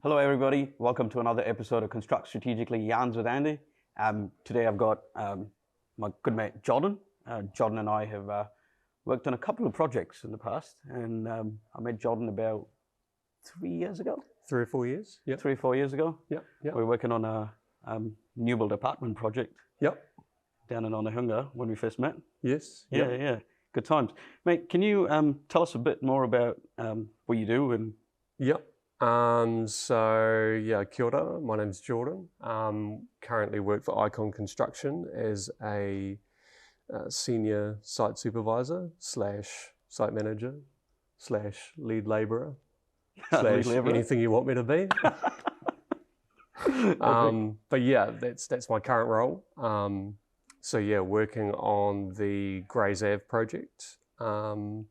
Hello, everybody. Welcome to another episode of Construct Strategically Yarns with Andy. Today I've got my good mate Jordan. Jordan and I have worked on a couple of projects in the past, and I met Jordan about 3 years ago. 3 or 4 years. Yeah. 3 or 4 years ago. Yeah. Yeah. We were working on a new build apartment project. Yep. Down in Onehunga when we first met. Yes. Yeah. Yep. Yeah. Good times, mate. Can you tell us a bit more about what you do and? Yep. Kia ora, my name's Jordan. Currently work for Ikon Construction as a senior site supervisor / site manager / lead labourer / anything you want me to be. But yeah, that's my current role. Working on the Grays Ave project, and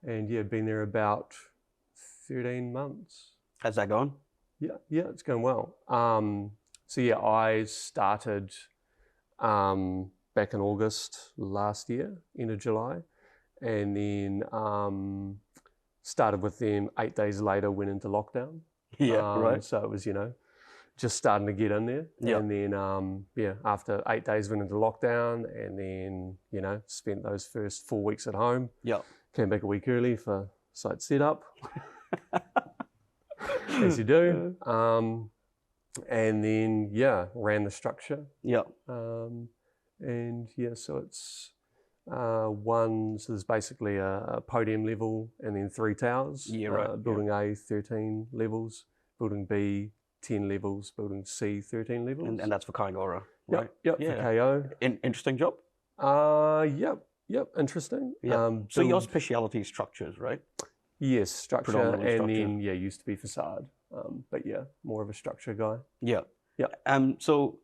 been there about 13 months. How's that going? Yeah, it's going well. I started back in August last year, end of July, and then started with them 8 days later, went into lockdown. Yeah, right. So it was, just starting to get in there. Yeah. And then, after 8 days went into lockdown, and then, spent those first 4 weeks at home. Yeah. Came back a week early for site setup. As you do. And then, ran the structure. Yeah. So it's so there's basically a podium level and then 3 towers. Yeah, right. Building A, 13 levels. Building B, 10 levels. Building C, 13 levels. And that's for Kaingora, right? Yep, Yeah. for KO. Interesting job. Yep, interesting. Yeah. So your speciality is structures, right? Yes, structure, Predominantly and structure. then used to be facade, but more of a structure guy. Yeah. Yeah. So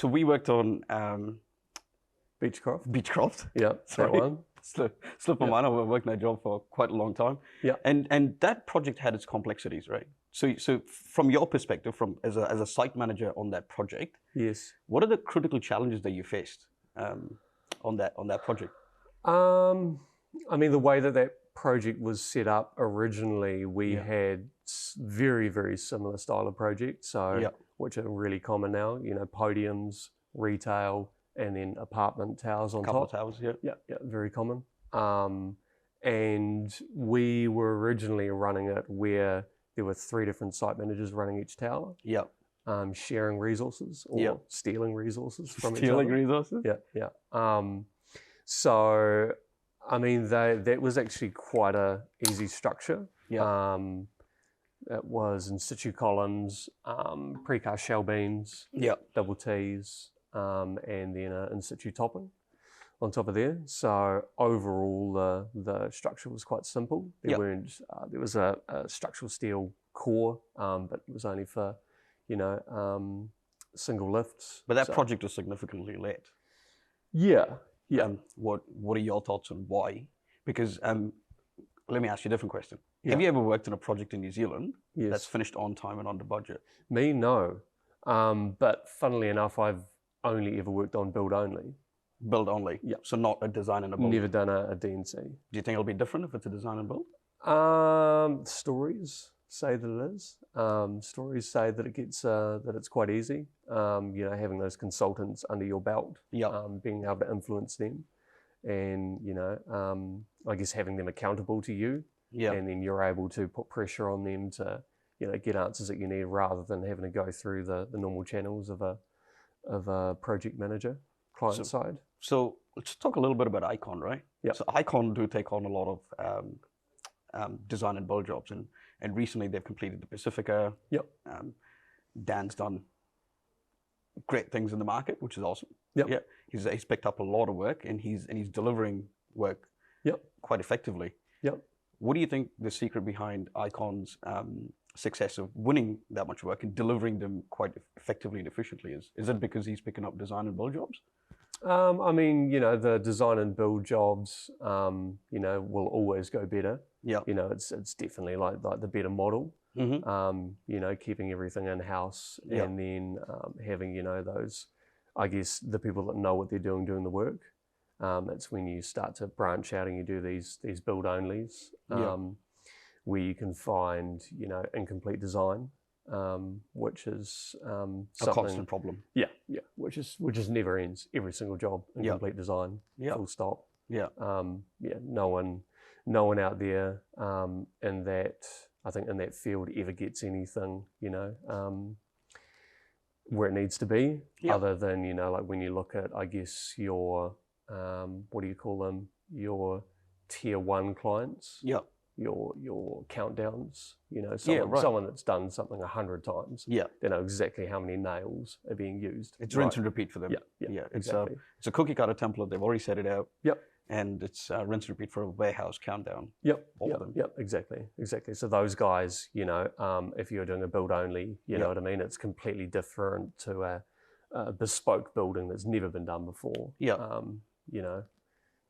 we worked on Beechcroft. Beechcroft. Yeah, Sorry. that one. Slip my mind. I've been working that job for quite a long time. Yeah. And that project had its complexities, right? So from your perspective, as a site manager on that project, Yes. what are the critical challenges that you faced on that project? The way that project was set up originally, we had very, very similar style of project, which are really common now, podiums, retail, and then apartment towers on top. Couple of towers, yeah. Yeah, very common. And we were originally running it where there were 3 different site managers running each tower. Yeah. Sharing resources or stealing resources from each other. Stealing resources? Yeah. That was actually quite a easy structure. Yeah. It was in situ columns, precast shell beams, double T's, and then in situ topping on top of there. So overall, the structure was quite simple. There was a structural steel core, but it was only for single lifts. But that project was significantly late. Yeah. What are your thoughts on why? Because let me ask you a different question. Yeah. Have you ever worked on a project in New Zealand Yes. that's finished on time and under budget? Me, no. But funnily enough, I've only ever worked on build only. Build only? Yeah. So not a design and a build? Never done a DNC. Do you think it'll be different if it's a design and build? Stories say that it is. Stories say that it gets that it's quite easy. Having those consultants under your belt, being able to influence them, and I guess having them accountable to you, and then you're able to put pressure on them to get answers that you need rather than having to go through the normal channels of a project manager client side. So let's talk a little bit about Ikon, right? Yeah. So Ikon do take on a lot of design and build jobs, and recently they've completed the Pacifica. Yep. Dan's done great things in the market, which is awesome. Yep. Yeah. He's picked up a lot of work, and he's delivering work. Quite effectively. Yep. What do you think the secret behind Ikon's success of winning that much work and delivering them quite effectively and efficiently is? Is it because he's picking up design and build jobs? The design and build jobs, will always go better. Yeah. It's definitely like the better model. Mm-hmm. Keeping everything in house, Yeah. and then having those, I guess, the people that know what they're doing the work. It's when you start to branch out and you do these build onlys. Yeah. where you can find, you know, incomplete design, which is a constant problem. Yeah, which is never ends. Every single job, incomplete design, full stop. Yeah. No one out there in that field ever gets anything, you know, where it needs to be, other than, you know, like when you look at, I guess, your what do you call them? Your tier 1 clients. Yeah. Your countdowns, you know, someone that's done something 100 times. Yeah. They know exactly how many nails are being used. It's rinse and repeat for them. Yeah. Exactly. It's a cookie cutter template. They've already set it out. Yep. And it's rinse and repeat for a warehouse countdown. Yep. Exactly. So those guys, you know, if you're doing a build only, you know what I mean? It's completely different to a bespoke building that's never been done before. Yeah. You know,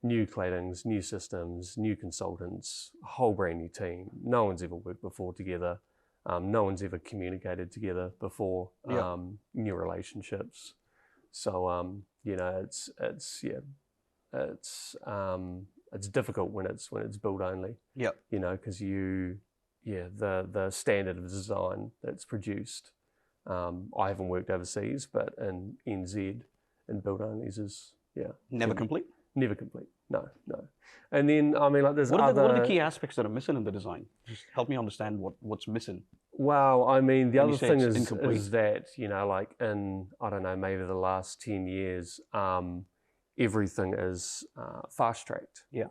new claddings, new systems, new consultants, whole brand new team. No one's ever worked before together. No one's ever communicated together before. New relationships. So you know, it's difficult when it's build only. Yeah. You know, because the standard of design that's produced. I haven't worked overseas, but in NZ in build onlys is never complete. Never complete. No. And then I mean, like there's what are the key aspects that are missing in the design? Just help me understand what's missing. Well, I mean, the other thing is that, you know, like in, I don't know, maybe the last 10 years, everything is fast-tracked. Yeah.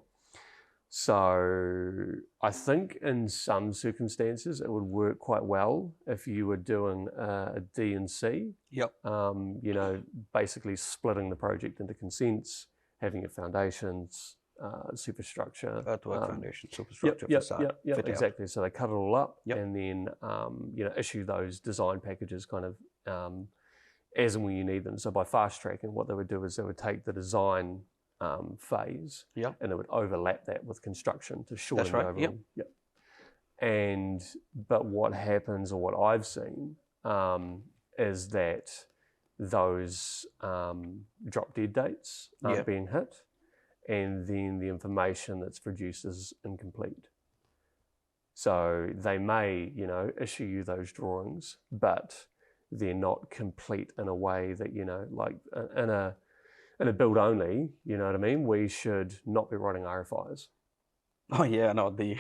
So I think in some circumstances it would work quite well if you were doing a D&C. Yep. You know, basically splitting the project into consents, having your foundations, superstructure. Earthwork, foundation, superstructure, facade. Yeah, exactly. So they cut it all up and then, you know, issue those design packages kind of as and when you need them. So by fast tracking, what they would do is they would take the design phase and they would overlap that with construction to shorten the overall. Yep. But what happens, or what I've seen, is that those drop dead dates aren't being hit, and then the information that's produced is incomplete. So they may, you know, issue you those drawings, but they're not complete in a way that, you know, like in a build only, you know what I mean? We should not be writing RFIs. Oh yeah, no, the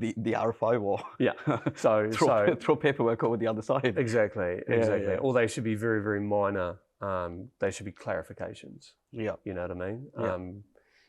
RFI war. Yeah. So throw paperwork over the other side. Exactly. Yeah. Or they should be very, very minor. They should be clarifications. Yeah. You know what I mean? Yeah.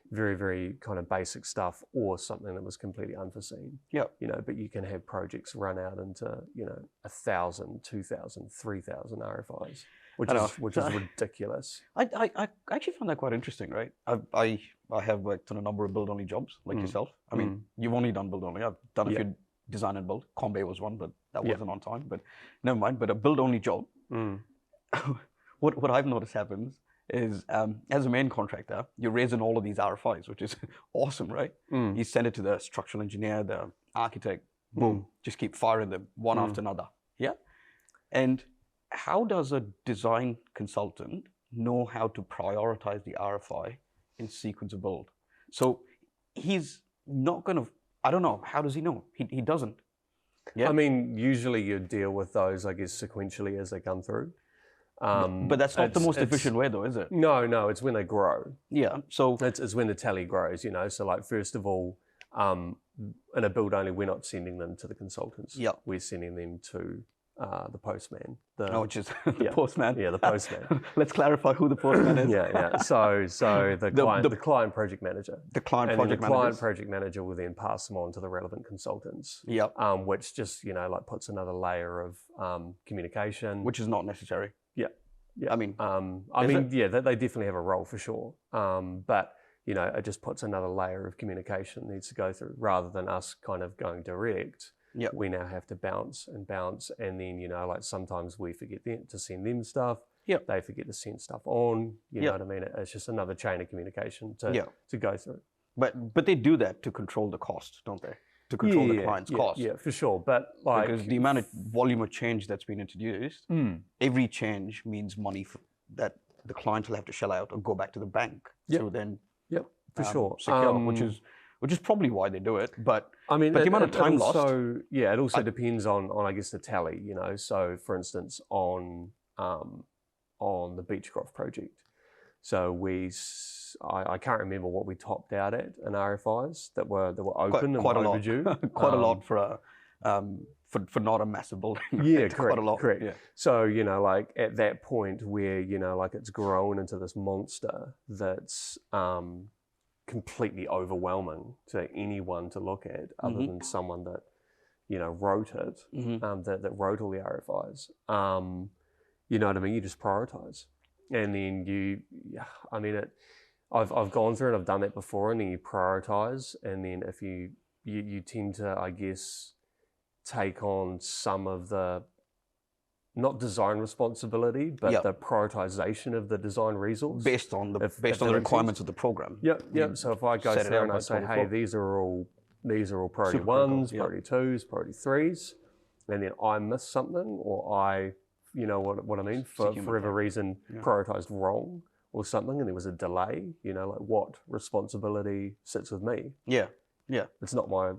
Very, very kind of basic stuff, or something that was completely unforeseen. Yeah. You know, but you can have projects run out into, you know, 1,000, 2,000, 3,000 RFIs, which is ridiculous. I actually found that quite interesting, right? I have worked on a number of build only jobs like yourself. I mean, you've only done build only. I've done a few design and build. Combe was one, but that wasn't on time. But never mind. But a build only job. What I've noticed happens is, as a main contractor, you're raising all of these RFIs, which is awesome, right? You send it to the structural engineer, the architect, boom, just keep firing them one after another. Yeah. And how does a design consultant know how to prioritize the RFI in sequence of build? So he's not going to, I don't know, how does he know? He doesn't. Yeah. I mean, usually you deal with those, I guess, sequentially as they come through. But that's not the most efficient way, though, is it? No, it's when they grow. Yeah, so it's when the tally grows, you know. So, like, first of all, in a build only, we're not sending them to the consultants. Yeah, we're sending them to the postman. Which is the postman. Yeah, the postman. Let's clarify who the postman is. Yeah. So the client project manager. The client project manager will then pass them on to the relevant consultants. Yeah. Which just, you know, like puts another layer of communication. Which is not necessary. Yeah. I mean, they definitely have a role for sure. But, you know, it just puts another layer of communication that needs to go through, rather than us kind of going direct. Yep. We now have to bounce, and then, you know, like sometimes we forget to send them stuff. Yep. They forget to send stuff on. You know what I mean? It's just another chain of communication to go through. But they do that to control the cost, don't they? To control the client's cost. Yeah, for sure. But like, because the amount of volume of change that's been introduced, every change means money that the client will have to shell out or go back to the bank. Yep. So then, for sure. Secure, which is which is probably why they do it. But I mean, the amount of time lost. Yeah, it also depends on I guess the tally. You know, so for instance, on the Beechcroft project, so I can't remember what we topped out at in RFIs that were open and overdue. Quite a lot for not a massive building. Yeah, correct. Quite a lot. Correct. Yeah. So, you know, like at that point where, you know, like it's grown into this monster that's completely overwhelming to anyone to look at other than someone that, you know, wrote it, that wrote all the RFIs. You know what I mean? You just prioritize. And then I've gone through and I've done that before, and then you prioritize, and then if you tend to, I guess, take on some of the, not design responsibility, but the prioritization of the design resource. Based on the requirements of the program. Yep. So if I go through and I say, hey, these are all priority ones, priority twos, priority threes, and then I miss something, or you know what I mean, for whatever reason, prioritized wrong or something, and there was a delay, you know, like what responsibility sits with me? Yeah. It's not my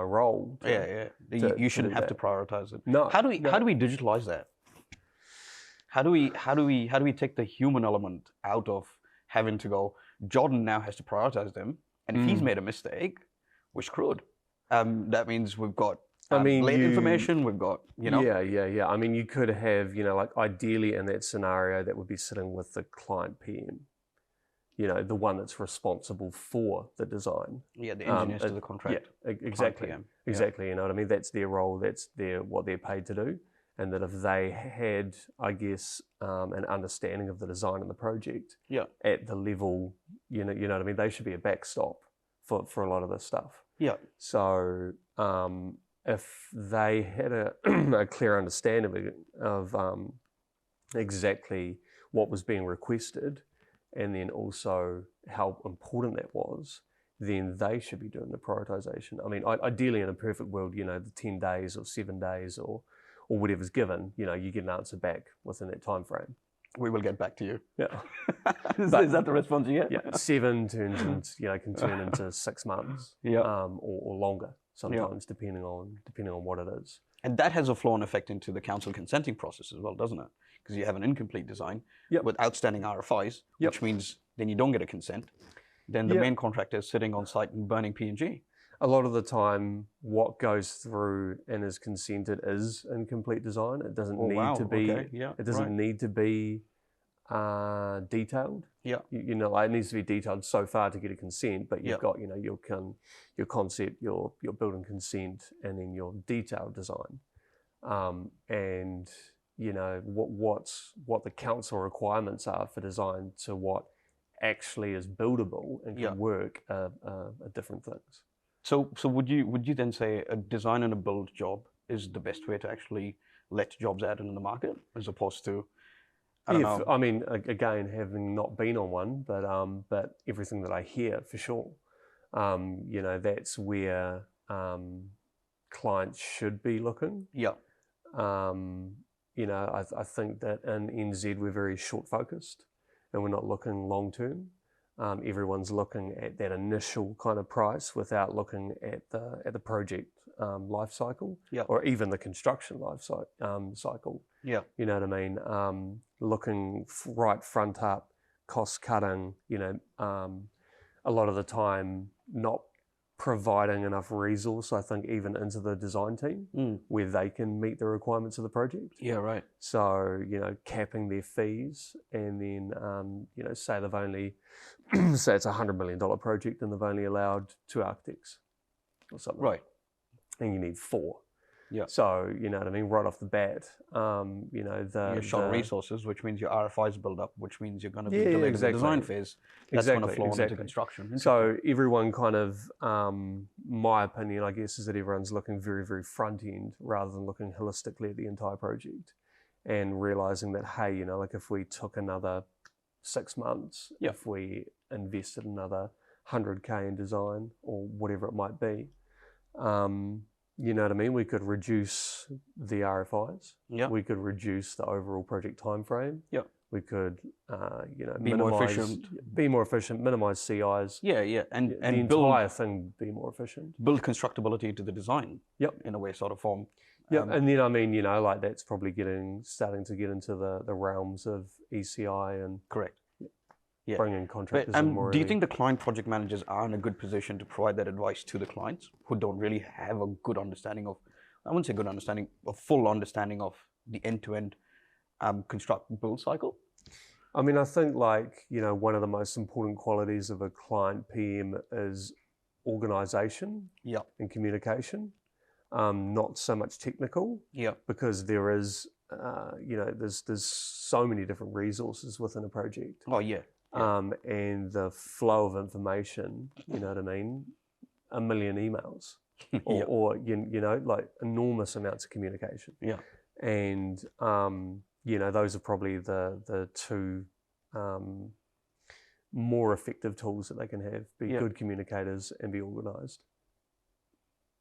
role. You shouldn't have to prioritize it. No. How do we digitalize that? How do we take the human element out of having to go? Jordan now has to prioritize them, and if he's made a mistake, we're screwed. That means we've got late information. We've got, you know. Yeah. I mean, you could have, you know, like ideally in that scenario, that would be sitting with the client PM. You know, the one that's responsible for the design. Yeah, the engineers to the contract. Yeah, exactly. Exactly. You know what I mean? That's their role. That's what they're paid to do. And that if they had, I guess, an understanding of the design and the project at the level, you know what I mean? They should be a backstop for a lot of this stuff. Yeah. So if they had a clear understanding of exactly what was being requested, and then also how important that was, then they should be doing the prioritization. I mean, ideally in a perfect world, you know, the 10 days or 7 days or whatever's given, you know, you get an answer back within that time frame. We will get back to you. Yeah. Is that the response you get? Yeah, 7 turns into, you know, can turn into 6 months, or longer sometimes, depending on what it is. And that has a flow-on effect into the council consenting process as well, doesn't it? Because you have an incomplete design with outstanding RFIs, which means then you don't get a consent. Then the main contractor is sitting on site and burning P&G. A lot of the time, what goes through and is consented is incomplete design. It doesn't need to be. Okay. Yeah, it doesn't need to be detailed. Yeah. You know, like it needs to be detailed so far to get a consent, but you've got, you know, your concept, your building consent, and then your detailed design, and you know what the council requirements are for design to what actually is buildable and can work are different things. So would you then say a design and a build job is the best way to actually let jobs out into the market, as opposed to, I don't know. I mean, again, having not been on one, but everything that I hear for sure, you know, that's where clients should be looking. Yeah. You know, I think that in NZ we're very short focused, and we're not looking long term. Everyone's looking at that initial kind of price without looking at the project life cycle, or even the construction life cycle. Yeah, you know what I mean. Looking right front up, cost cutting. You know, a lot of the time not providing enough resource, I think, even into the design team where they can meet the requirements of the project. Yeah, right. So, you know, capping their fees, and then, you know, say they've only, say it's a $100 million project and they've only allowed 2 architects or something. Right. And you need 4. Yeah. So, you know what I mean, right off the bat, you know, your short resources, which means your RFIs build up, which means you're going to be delayed in the design phase. That's going to flow into construction. So everyone kind of, my opinion, I guess, is that everyone's looking very, very front end rather than looking holistically at the entire project, and realizing that, hey, you know, like if we took another 6 months, if we invested another 100K in design or whatever it might be, you know what I mean? We could reduce the RFIs. Yeah. We could reduce the overall project time frame. Yeah. We could, Be more efficient. minimize CIs. Yeah, and The entire thing be more efficient. Build constructability into the design. Yep. In a way, sort of form. Yeah, and then I mean, like that's probably starting to get into the realms of ECI and correct. Yeah. Bringing contractors in more. Do you think the client project managers are in a good position to provide that advice to the clients who don't really have a good understanding of, I wouldn't say good understanding, a full understanding of the end-to-end construct build cycle? I mean, I think one of the most important qualities of a client PM is organization and communication. Not so much technical, because there is, there's so many different resources within a project. Oh yeah. And the flow of information, you know what I mean, a million emails, or like enormous amounts of communication. Yeah. And those are probably the two more effective tools that they can have: be good communicators and be organised.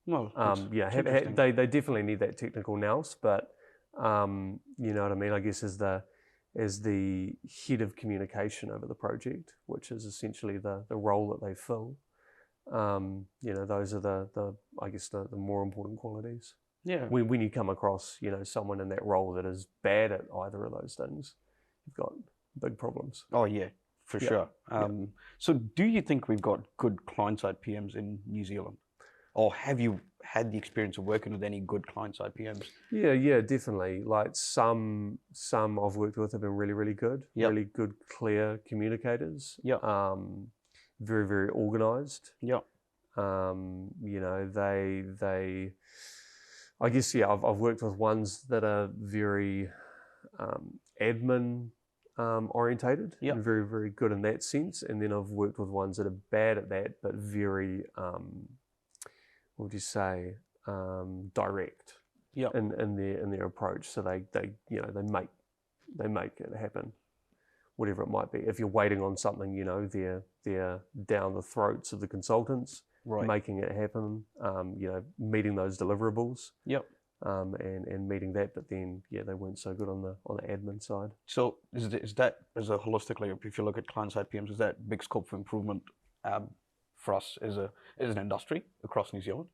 Well, they definitely need that technical nous, but you know what I mean. I guess as the head of communication over the project, which is essentially the role that they fill, those are the more important qualities. Yeah. When you come across someone in that role that is bad at either of those things, you've got big problems. Oh yeah, for sure. So do you think we've got good client-side PMs in New Zealand? Or have you had the experience of working with any good client-side PMs? Yeah, definitely. Like some I've worked with have been really, really good. Really good, clear communicators. Very, very organised. They I guess I've worked with ones that are very admin orientated, and very, very good in that sense. And then I've worked with ones that are bad at that, but very what would you say, direct in their approach. So they make it happen, whatever it might be. If you're waiting on something, they're down the throats of the consultants, making it happen. Meeting those deliverables. And meeting that, but then they weren't so good on the admin side. So is that as a holistically, if you look at client side PMs, is that big scope for improvement for us as an industry across New Zealand?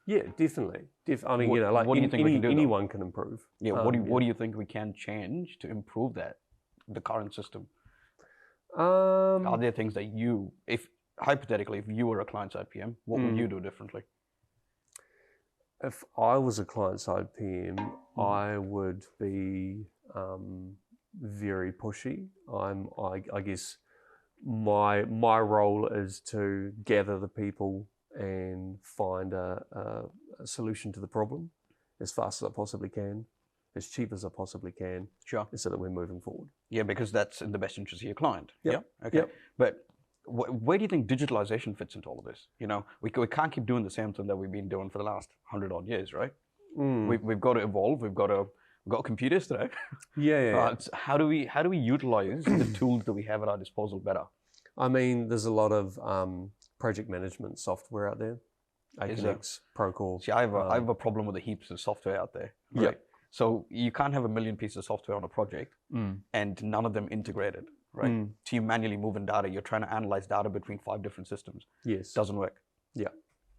Yeah, definitely. I mean, what do you think we can do, anyone can improve. Yeah. What do you think we can change to improve the current system? Are there things that hypothetically, if you were a client side PM, what would you do differently? If I was a client-side PM, I would be very pushy. I guess my role is to gather the people and find a solution to the problem as fast as I possibly can, as cheap as I possibly can, so that we're moving forward. Yeah, because that's in the best interest of your client. Okay. But where do you think digitalization fits into all of this? We can't keep doing the same thing that we've been doing for the last 100 odd years, right? We've got to evolve. We've got computers today. How do we utilize the tools that we have at our disposal better? I mean, there's a lot of project management software out there. Ikon, Procore. See, I have a problem with the heaps of software out there. Right? So you can't have a million pieces of software on a project and none of them integrated. Right? So you're manually moving data. You're trying to analyze data between 5 different systems. Yes. Doesn't work. Yeah.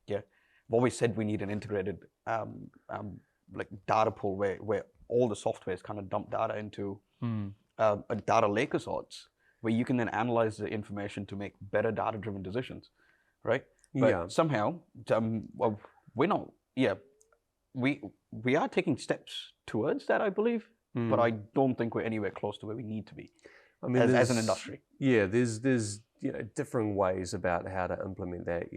I've always said we need an integrated data pool where all the software is kind of dump data into a data lake of sorts, where you can then analyze the information to make better data-driven decisions, right? But somehow, we're not. We are taking steps towards that, I believe, but I don't think we're anywhere close to where we need to be. I mean, as an industry. Yeah, there's different ways about how to implement that.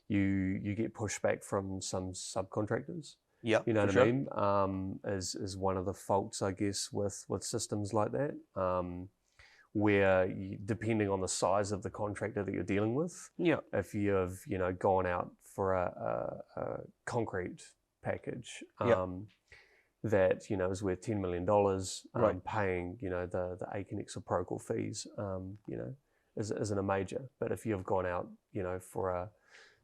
You get pushback from some subcontractors. Yeah, you know what I mean. Is one of the faults, I guess, with systems like that, where depending on the size of the contractor that you're dealing with, if you've gone out for a concrete package. That is worth $10 million, paying the Ikon or Procore fees, isn't a major. But if you've gone out, for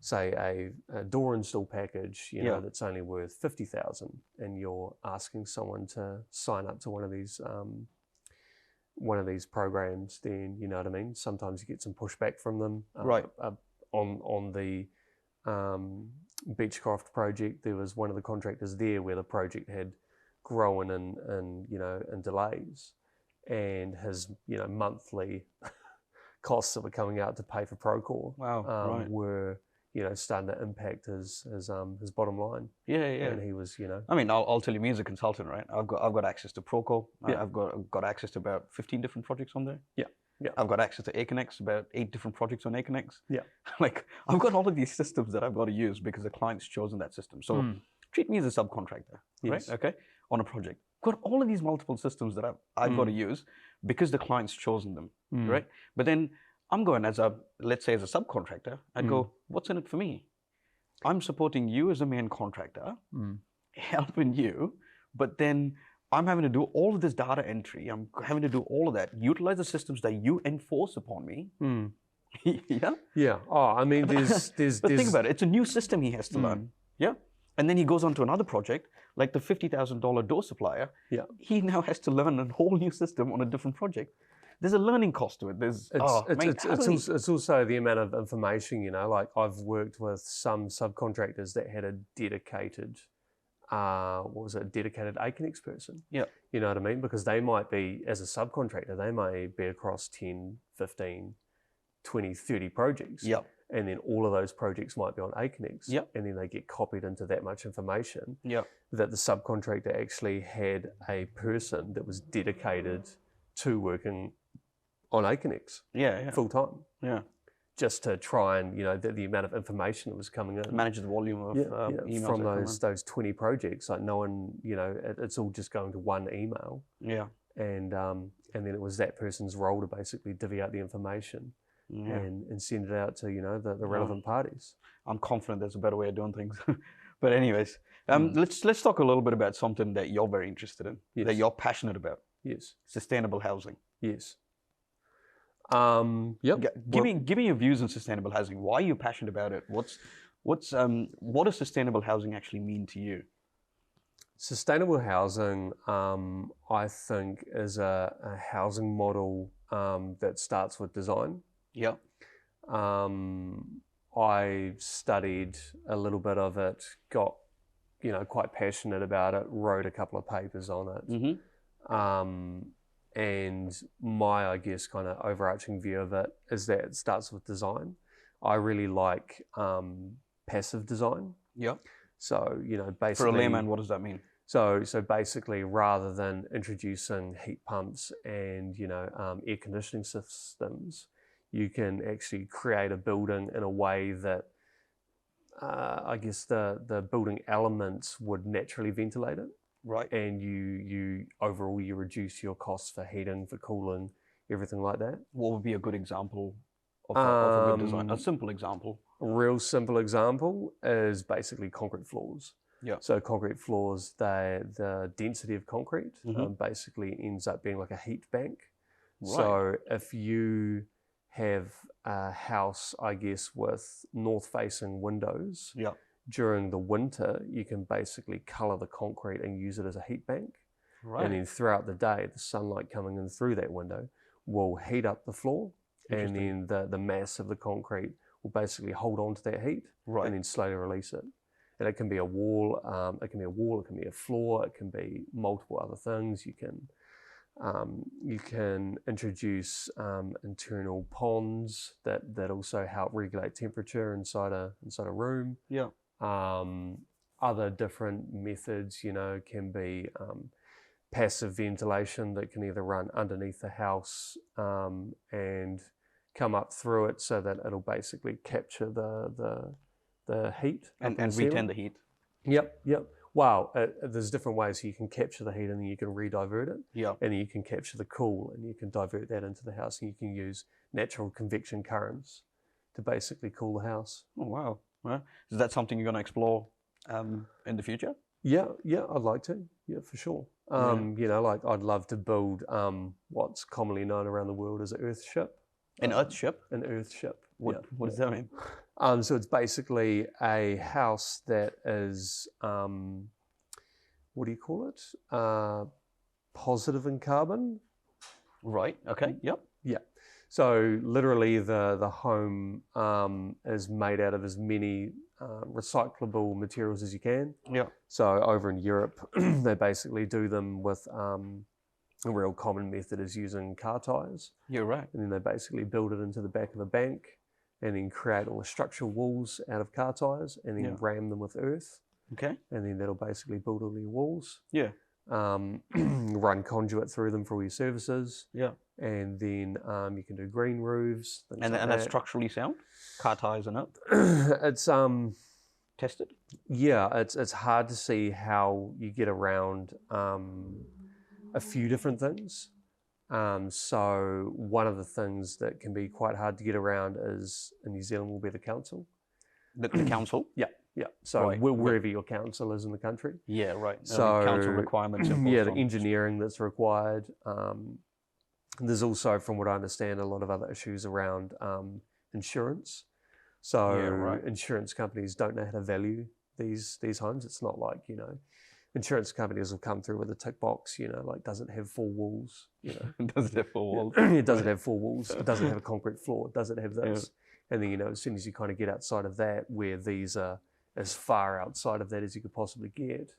a door install package, that's only worth 50,000, and you're asking someone to sign up to one of these one of these programs, then you know what I mean. Sometimes you get some pushback from them. Right. On the Beechcroft project, there was one of the contractors there where the project had grown in delays, and his monthly costs that were coming out to pay for Procore were starting to impact his bottom line. Yeah. And he was I mean, I'll tell you, me as a consultant, right? I've got access to Procore. I've got access to about 15 different projects on there. Yeah. I've got access to Ikon, about 8 different projects on Ikon. Yeah. Like, I've got all of these systems that I've got to use because the client's chosen that system. So treat me as a subcontractor, right? Okay, on a project. I've got all of these multiple systems that I've got to use because the client's chosen them, right? But then I'm going let's say as a subcontractor, I'd go, what's in it for me? I'm supporting you as a main contractor, helping you, but then I'm having to do all of this data entry. I'm having to do all of that. Utilize the systems that you enforce upon me. Yeah? Yeah. Oh, I mean, there's But think about it. It's a new system he has to learn. Yeah? And then he goes on to another project, like the $50,000 door supplier. Yeah. He now has to learn a whole new system on a different project. There's a learning cost to it. It's also the amount of information, like I've worked with some subcontractors that had a dedicated dedicated Aconex person. Yeah. You know what I mean? Because they might be, as a subcontractor, they may be across 10, 15, 20, 30 projects. Yeah. And then all of those projects might be on Aconex. Yeah. And then they get copied into that much information. Yeah. That the subcontractor actually had a person that was dedicated to working on Aconex. Yeah. Full time. Yeah. Just to try and, the amount of information that was coming in. Manage the volume of emails from those 20 projects. Like no one, it's all just going to one email. Yeah. And then it was that person's role to basically divvy out the information and send it out to, the relevant parties. I'm confident there's a better way of doing things. But anyways, let's talk a little bit about something that you're very interested in, that you're passionate about. Yes. Sustainable housing. Yes. Give me your views on sustainable housing. Why are you passionate about it? What does sustainable housing actually mean to you? Sustainable housing, I think, is a housing model that starts with design. Yeah. I studied a little bit of it, got quite passionate about it, wrote a couple of papers on it. And my, I guess, kind of overarching view of it is that it starts with design. I really like passive design. Yeah. So, basically... For a layman, what does that mean? So basically, rather than introducing heat pumps and, air conditioning systems, you can actually create a building in a way that, I guess, the building elements would naturally ventilate it. Right. And you overall you reduce your costs for heating, for cooling, everything like that. What would be a good example of a good design? A simple example. A real simple example is basically concrete floors. Yeah. So concrete floors, the density of concrete basically ends up being like a heat bank. Right. So if you have a house, I guess, with north-facing windows. Yeah. During the winter, you can basically colour the concrete and use it as a heat bank. Right. And then throughout the day, the sunlight coming in through that window will heat up the floor. And then the mass of the concrete will basically hold on to that heat. Right. And then slowly release it. And it can be a wall, it can be a floor, it can be multiple other things. You can introduce internal ponds that also help regulate temperature inside a room. Yeah. Other different methods, can be passive ventilation that can either run underneath the house and come up through it so that it'll basically capture the heat and retain the heat. Yep. Wow, there's different ways you can capture the heat and then you can re-divert it. Yeah. And then you can capture the cool and you can divert that into the house and you can use natural convection currents to basically cool the house. Oh, wow. Well, is that something you're going to explore in the future? Yeah, I'd like to. Yeah, for sure. I'd love to build what's commonly known around the world as an earth ship. An earth ship? An earth ship. What does that mean? So it's basically a house that is, what do you call it? Positive in carbon. Right. Okay. Yep. Yeah. So literally the home is made out of as many recyclable materials as you can. Yeah. So over in Europe, they basically do them with a real common method is using car tires. You're right. And then they basically build it into the back of a bank and then create all the structural walls out of car tires and then ram them with earth. Okay. And then that'll basically build all your walls. Yeah. Run conduit through them for all your services. Yeah. And then you can do green roofs. And that's structurally sound? Car tires and it? It's tested? Yeah, it's hard to see how you get around a few different things. So one of the things that can be quite hard to get around is in New Zealand will be the council. The council? Yeah. So wherever your council is in the country. Yeah, right. So council requirements. Yeah, the engineering that's required. There's also, from what I understand, a lot of other issues around insurance. So insurance companies don't know how to value these homes. It's not like, insurance companies will come through with a tick box, like, does it have 4 walls? Does it have 4 walls? It doesn't have 4 walls. It doesn't have a concrete floor. Does it have this? Yeah. And then, as soon as you kind of get outside of that, where these are as far outside of that as you could possibly get,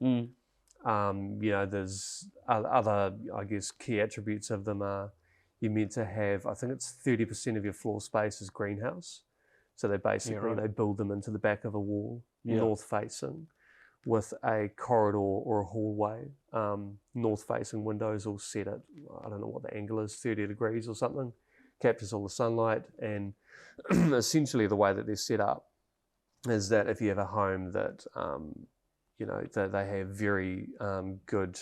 there's other, I guess, key attributes of them are you're meant to have, I think it's 30% of your floor space is greenhouse. So they basically, they build them into the back of a wall, north facing, with a corridor or a hallway, north facing windows all set at, I don't know what the angle is, 30 degrees or something, captures all the sunlight. And essentially the way that they're set up is that if you have a home that, that they have very good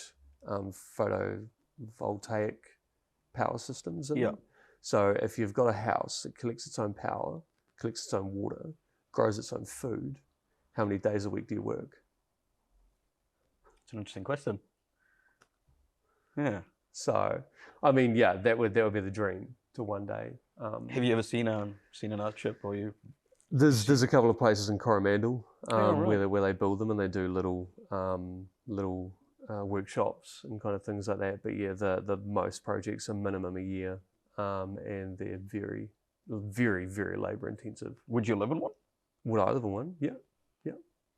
photovoltaic power systems in them. So if you've got a house that collects its own power, collects its own water, grows its own food, how many days a week do you work? It's an interesting question. Yeah. So, I mean, yeah, that would be the dream to one day. Have you ever seen an Earthship, or you? There's a couple of places in Coromandel where they build them and they do little workshops and kind of things like that. But yeah, the most projects are minimum a year, and they're very, very, very labour intensive. Would you live in one? Would I live in one? Yeah,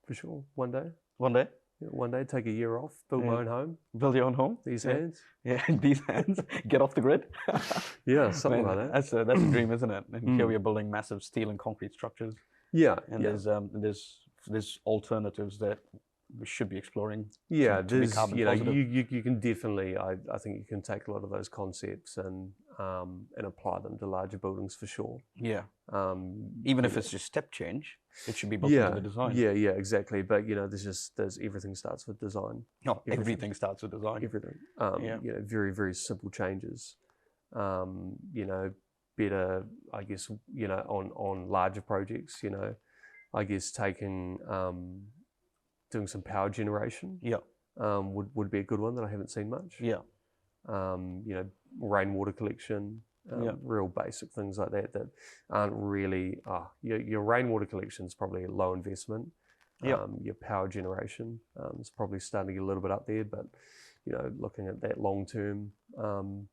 for sure. One day. One day? Yeah, one day, take a year off, build my own home. Build your own home? These hands? Yeah, these hands. Get off the grid? Yeah, something like that. That's a dream, isn't it? And here we are building massive steel and concrete structures. Yeah. And there's alternatives that we should be exploring. Yeah, to be carbon positive. You can definitely, I think you can take a lot of those concepts and apply them to larger buildings for sure. Yeah. Even if it's just step change, it should be built into the design. Yeah, exactly. But there's everything starts with design. No, everything starts with design. Everything. Very, very simple changes. Better, I guess, on larger projects, I guess doing some power generation would be a good one that I haven't seen much. Yeah. Rainwater collection, real basic things like that aren't really, your rainwater collection is probably a low investment. Your power generation is probably starting to get a little bit up there, but looking at that long term,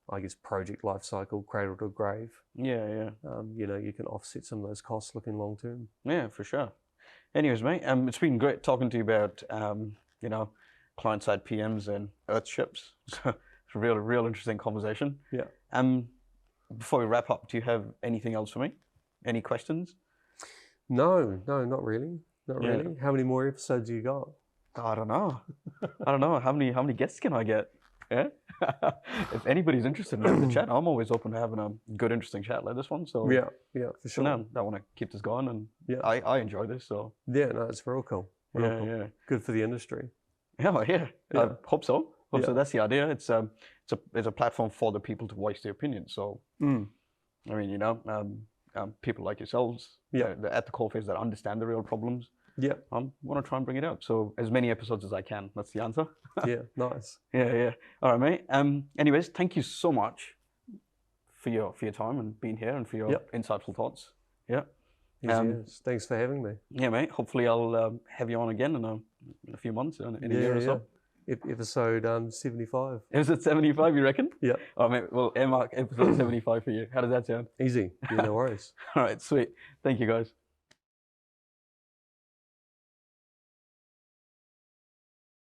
I guess project life cycle, cradle to grave. You can offset some of those costs looking long term. Yeah, for sure. Anyways, mate, it's been great talking to you about, client-side PMs and Earthships. So it's a real interesting conversation. Yeah. Before we wrap up, do you have anything else for me? Any questions? No, not really. Not really. How many more episodes do you got? I don't know. How many guests can I get? Yeah. If anybody's interested in the chat, I'm always open to having a good, interesting chat like this one. So yeah, for sure. I want to keep this going, and I enjoy this. So no, it's real cool. Cool. Good for the industry. Yeah. I hope so. So that's the idea. It's a platform for the people to voice their opinions. So I mean, people like yourselves, they're at the coalface that understand the real problems. Yeah, I want to try and bring it out. So as many episodes as I can. That's the answer. Yeah, nice. Yeah. All right, mate. Anyways, thank you so much for your time and being here and for your insightful thoughts. Yeah. Yes. Thanks for having me. Yeah, mate. Hopefully I'll have you on again in a few months, in a year or so. Episode 75. Episode 75, you reckon? Yeah. Oh, man, well, episode 75 for you. How does that sound? Easy. Yeah, no worries. All right, sweet. Thank you, guys.